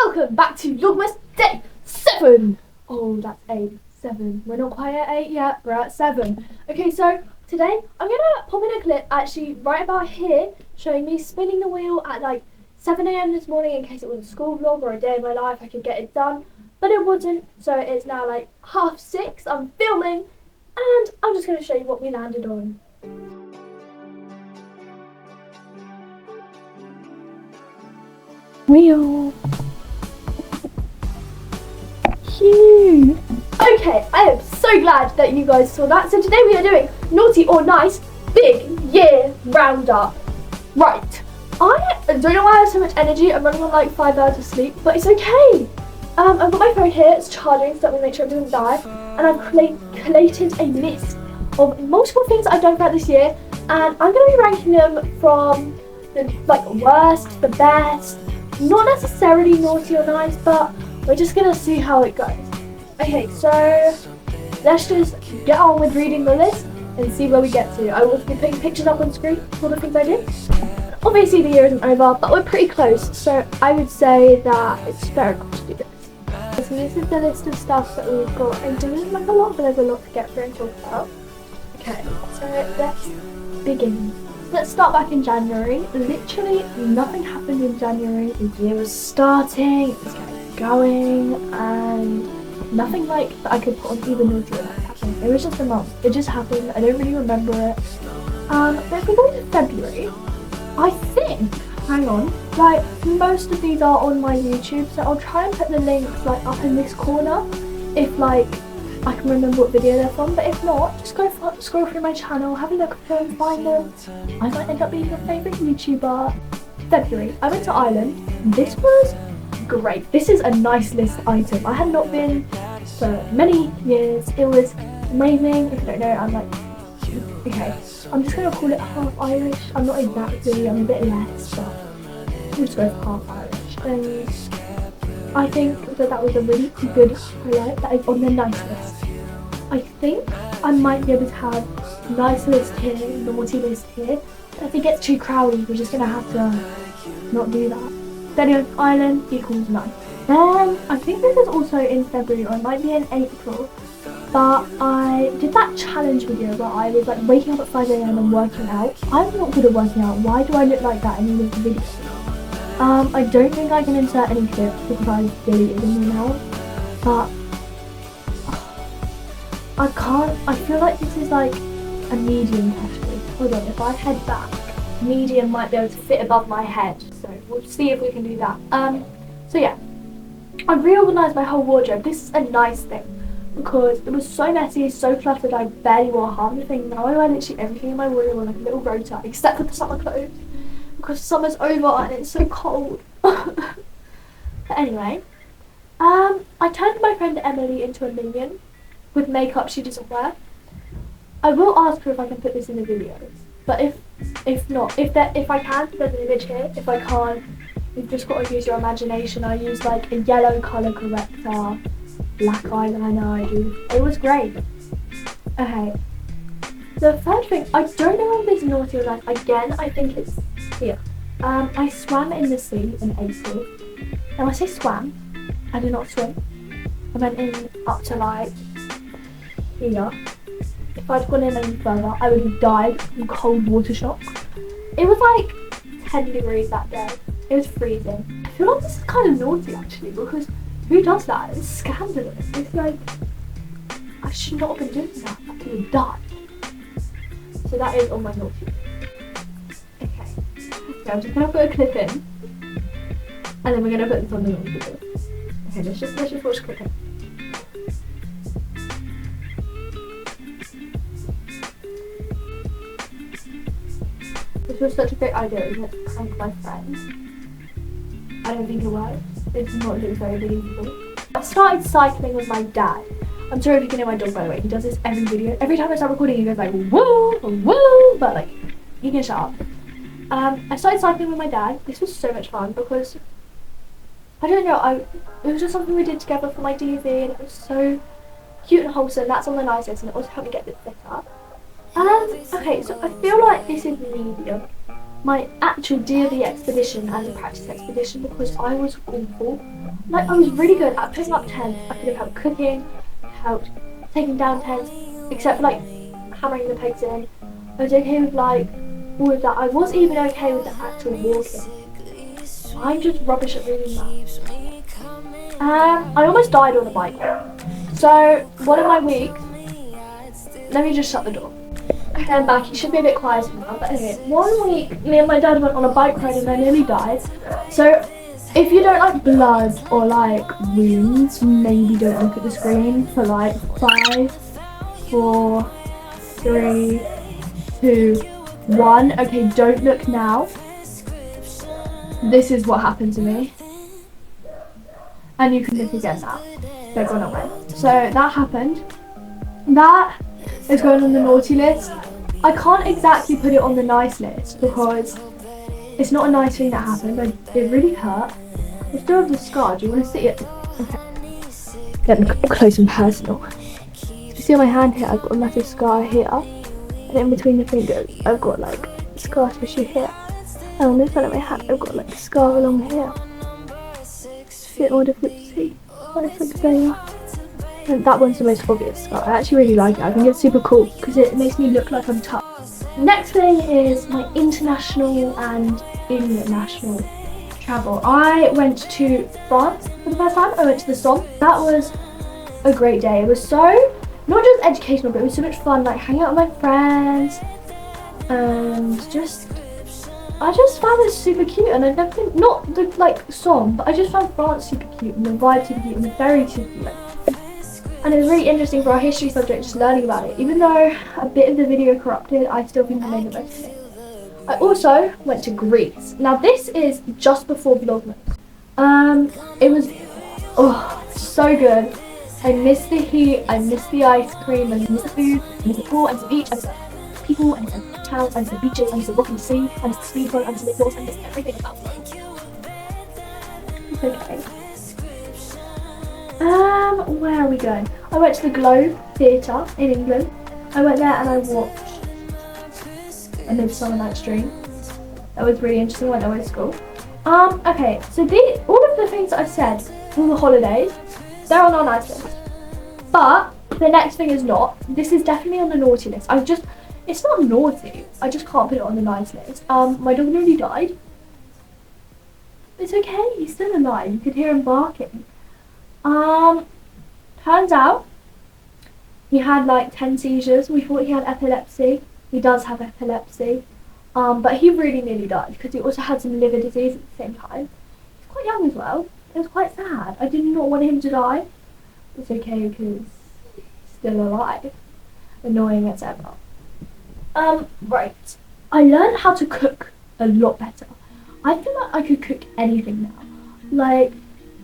welcome back to Vlogmas Day 7. Oh, that's 8, 7. We're not quite at 8 yet, we're at 7. Okay, so today I'm gonna pop in a clip actually right about here showing me spinning the wheel at like 7 AM this morning in case it was a school vlog or a day of my life. I could get it done, but it wasn't, so it's now like 6:30. I'm filming and I'm just gonna show you what we landed on. Wheel. Cute. Okay, I am so glad that you guys saw that. So today we are doing naughty or nice big year roundup. Right. I don't know why I have so much energy. I'm running on like 5 hours of sleep, but it's okay. I've got my phone here. It's charging, so that will make sure it doesn't die. And I've collated a list of multiple things I've done throughout this year, and I'm going to be ranking them from the worst to the best. Not necessarily naughty or nice, but we're just gonna see how it goes. Okay, so let's just get on with reading the list and see where we get to. I will be putting pictures up on screen for the things I did. Obviously the year isn't over, but we're pretty close, so I would say that it's very good to do this. So this is the list of stuff that we've got, and there isn't like a lot, but there's a lot to get through and talk about. Okay, so let's begin. Let's start back in January. Literally nothing happened in January. The year was starting, it was getting going, and nothing like that I could put on even naughty or nice happened. It was just a month. It just happened. I don't really remember it. But if we go into February, I think, hang on, like most of these are on my YouTube, so I'll try and put the links like up in this corner if like I can remember what video they're from, but if not, just go scroll through my channel, have a look at them, find them. I might end up being your favourite YouTuber. February, I went to Ireland. This was great. This is a nice list item. I had not been for many years. It was amazing. If you don't know, I'm like, okay, I'm just going to call it half Irish. I'm not exactly, I'm a bit less, but we'll just go for half Irish. And I think that was a really good highlight that is on the nice list. I think I might be able to have nice list here, naughty list here. But if it gets too crowded, we're just going to have to not do that. Then anyway, Ireland equals nice. Then I think this is also in February, or it might be in April. But I did that challenge video where I was like waking up at 5 AM and working out. I'm not good at working out. Why do I look like that in any of the videos? I don't think I can insert any clips because I've deleted them now, but I can't. I feel like this is like a medium actually. Hold on, if I head back, medium might be able to fit above my head, so we'll see if we can do that. So yeah, I reorganised my whole wardrobe. This is a nice thing because it was so messy, so cluttered, I barely wore half the thing. Now I wear literally everything in my wardrobe on like a little rota, except for the summer clothes. Because summer's over and it's so cold. But anyway, I turned my friend Emily into a minion with makeup she doesn't wear. I will ask her if I can put this in the videos, but if not, if I can, there's an image here. If I can't, you've just got to use your imagination. I used like a yellow colour corrector, black eyeliner. It was great. Okay. The third thing, I don't know if it's naughty or nice. Again, I think it's here. I swam in the sea in April. Now I say swam, I did not swim. I went in up to like here. If I'd gone in any further, I would have died from cold water shock. It was like 10 degrees that day. It was freezing. I feel like this is kind of naughty actually, because who does that? It's scandalous. It's like, I should not have been doing that. I could have died. So that is on my naughty. Okay. So I'm just gonna put a clip in, and then we're gonna put this on the naughty video. Okay, let's just watch clipping. This was such a great idea, wasn't it, to prank my friends. I don't think it worked. It does not look very believable. I started cycling with my dad. I'm sorry if you can hear my dog, by the way. He does this every video. Every time I start recording, he goes like, woo, woo, but like, you can shut up. I started cycling with my dad. This was so much fun because, I don't know, it was just something we did together for my DV, and it was so cute and wholesome. That's on the nice list, and it also helped me get a bit fitter. Okay, so I feel like this is medium. my actual DOV expedition and the practice expedition because I was awful. Like, I was really good at putting up tents. I could have helped cooking, helped taking down tents, except for like hammering the pegs in. I was okay with like all of that. I was even okay with the actual walking. I'm just rubbish at reading maps. I almost died on a bike. So one of my weeks, let me just shut the door. Okay, I'm back. You should be a bit quieter now. But anyway, one week me and my dad went on a bike ride and I nearly died. So if you don't like blood or like wounds, maybe don't look at the screen for like 5, 4, 3, 2, 1. Okay, don't look now. This is what happened to me. And you can look again now. They're gone away. So that happened. That is going on the naughty list. I can't exactly put it on the nice list because it's not a nice thing that happened. It really hurt. I still have the scar. Do you want to see it? Okay. Getting close and personal. You see on my hand here, I've got a massive scar here. And in between the fingers, I've got like scar tissue here. And on this side of my hand, I've got like a scar along here. It's a bit more difficult to see. It's like going up. And that one's the most obvious scar. I actually really like it. I think it's super cool because it makes me look like I'm tough. Next thing is my international and international travel. I went to France for the first time. I went to the Somme. That was a great day. It was so, not just educational, but it was so much fun, like hanging out with my friends and I just found it super cute. And I've never been, not the like Somme, but I just found France super cute and the vibe super cute and the ferry super cute. And it was really interesting for our history subject, just learning about it. Even though a bit of the video corrupted, I still think I made the most of it. I also went to Greece. Now this is just before Vlogmas. It was, so good. I missed the heat, I missed the ice cream, I missed the food, I missed the pool, I missed the beach, I missed the people, I missed the towns, I missed the beaches, I missed the rock and the sea, I missed the speedboat, I missed the lake I missed everything about it. It's okay. Where are we going? I went to the Globe Theatre in England. I went there and I watched A Midsummer Night's Dream. That was really interesting. I went away to school. Okay, so all of the things that I said, all the holidays, they're on our nice list. But the next thing is not. This is definitely on the naughty list. It's not naughty. I just can't put it on the nice list. My dog nearly died. It's okay. He's still alive. You could hear him barking. Turns out he had like 10 seizures. We thought he had epilepsy. He does have epilepsy. But he really nearly died because he also had some liver disease at the same time. He's quite young as well. It was quite sad. I did not want him to die. It's okay because he's still alive. Annoying as ever. Right. I learned how to cook a lot better. I feel like I could cook anything now. Like,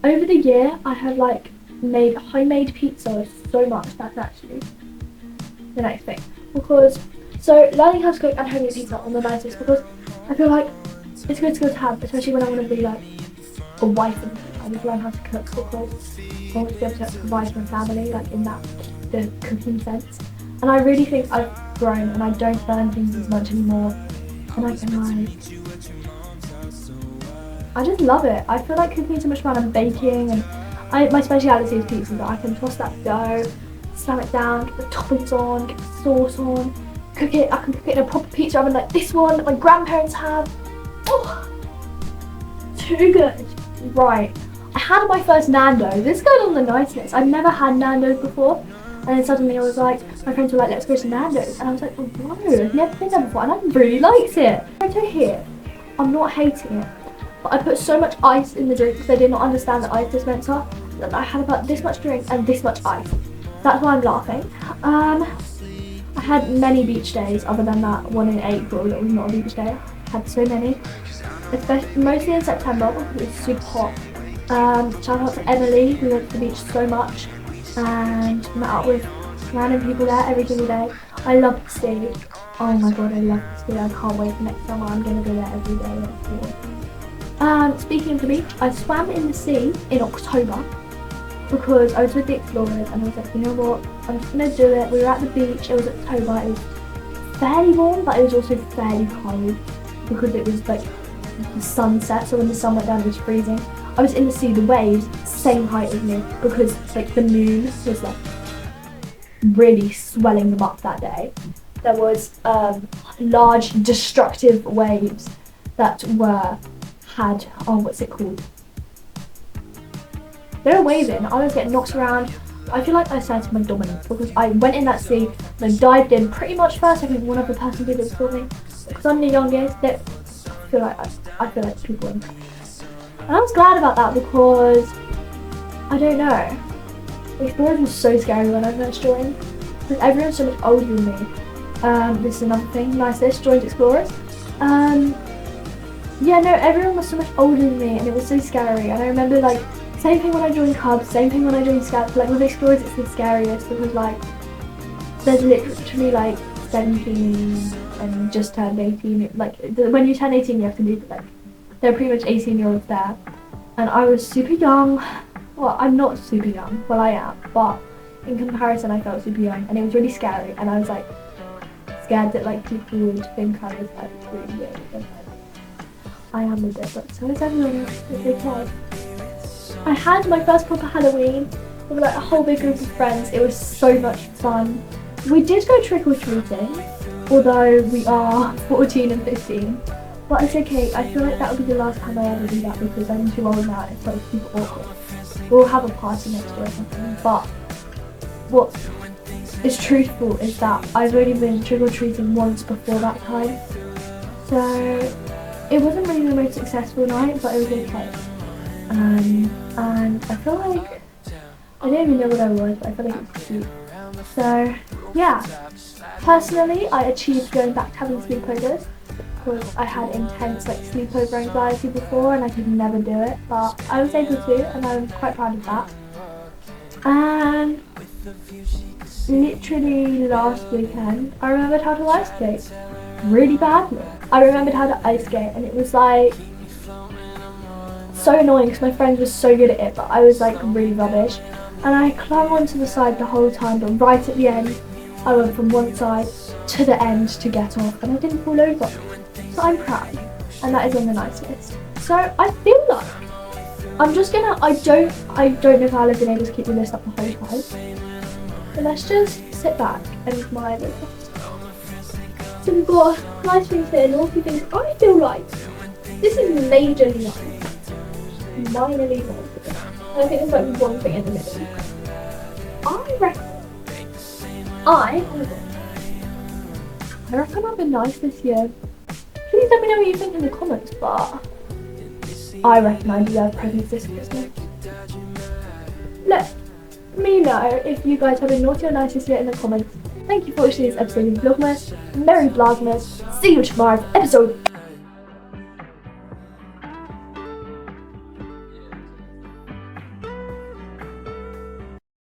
over the year, I have like made homemade pizza so much. That's actually the next thing. So learning how to cook and homemade pizza on the nicest because I feel like it's good to have, especially when I want to be like a wife and I need to learn how to cook because I want to be able to provide for my family, like in the cooking sense. And I really think I've grown and I don't burn things as much anymore. And I can like, I just love it. I feel like cooking is so much fun and baking, and my speciality is pizza. That I can toss that dough, slam it down, get the toppings on, get the sauce on, cook it. I can cook it in a proper pizza oven like this one that my grandparents have. Oh, too good. Right, I had my first Nando's. This goes on the nice list. I've never had Nando's before, and then suddenly I was like, my friends were like, let's go to Nando's, and I was like, oh no, I've never been there before, and I really liked it. Right over here, I'm not hating it. But I put so much ice in the drink because I did not understand the ice dispenser that I had about this much drink and this much ice. That's why I'm laughing. I had many beach days other than that one in April that was not a beach day. I had so many, especially mostly in September because it was super hot. Shout out to Emily, we went to the beach so much and met up with random people there every single day. I love the sea. Oh my god, I love the sea. I can't wait for next summer. I'm gonna go there every day next year. Speaking of the beach, I swam in the sea in October because I was with the explorers and I was like, you know what, I'm just gonna do it. We were at the beach, it was October, it was fairly warm but it was also fairly cold. because it was like the sunset, so when the sun went down it was freezing. I was in the sea, the waves, same height as me, because like the moon was like really swelling them up that day. There was large destructive waves that had, oh, what's it called? They were waving. I was getting knocked around. I feel like I asserted my dominance because I went in that sea and I dived in pretty much first. I think one other person did it before me. Because I'm the youngest, I feel like people were. And I was glad about that because, I don't know, Explorers was so scary when I first joined. Because everyone's so much older than me. This is another thing, nicest, joined Explorers. Yeah, no, everyone was so much older than me and it was so scary. And I remember like, same thing when I joined Cubs, same thing when I joined Scouts. Like with Explorers it's the scariest because like, there's literally like 17 and just turned 18. Like when you turn 18 you have to do like, there are pretty much 18-year-olds there. And I was super young. Well, I'm not super young, well I am, but in comparison I felt super young and it was really scary and I was like, scared that like people would think I was like really weird. And, I am a bit, but so is everyone else. It's okay. I had my first proper Halloween with like a whole big group of friends. It was so much fun. We did go trick-or-treating, although we are 14 and 15. But it's okay, I feel like that would be the last time I ever do that because I'm too old now and it's like super awkward. We'll have a party next year or something, but what is truthful is that I've only been trick-or-treating once before that time. So it wasn't really the most successful night, but it was okay. And I feel like, I don't even know what I was, but I feel like it was cute. So, yeah. Personally, I achieved going back to having sleepovers because I had intense like sleepover anxiety before and I could never do it, but I was able to and I'm quite proud of that. And literally last weekend, I remembered how to ice skate really badly. I remembered how to ice skate and it was like so annoying because my friends were so good at it but I was like really rubbish and I clung onto the side the whole time, but right at the end I went from one side to the end to get off and I didn't fall over. So I'm proud and that is on the nice list. So I feel like I'm just gonna, I don't know if I'll have been able to keep the list up the whole time, but let's just sit back and admire the list. So we've got nice things here, naughty things. I feel like this is majorly nice. Minorly naughty. And I think there's like one thing in the middle. I reckon I've been nice this year. Please let me know what you think in the comments, but I reckon I deserve presents this Christmas. Let me know if you guys have been naughty or nice this year in the comments. Thank you for watching this episode of Vlogmas. Merry Vlogmas. See you tomorrow for episode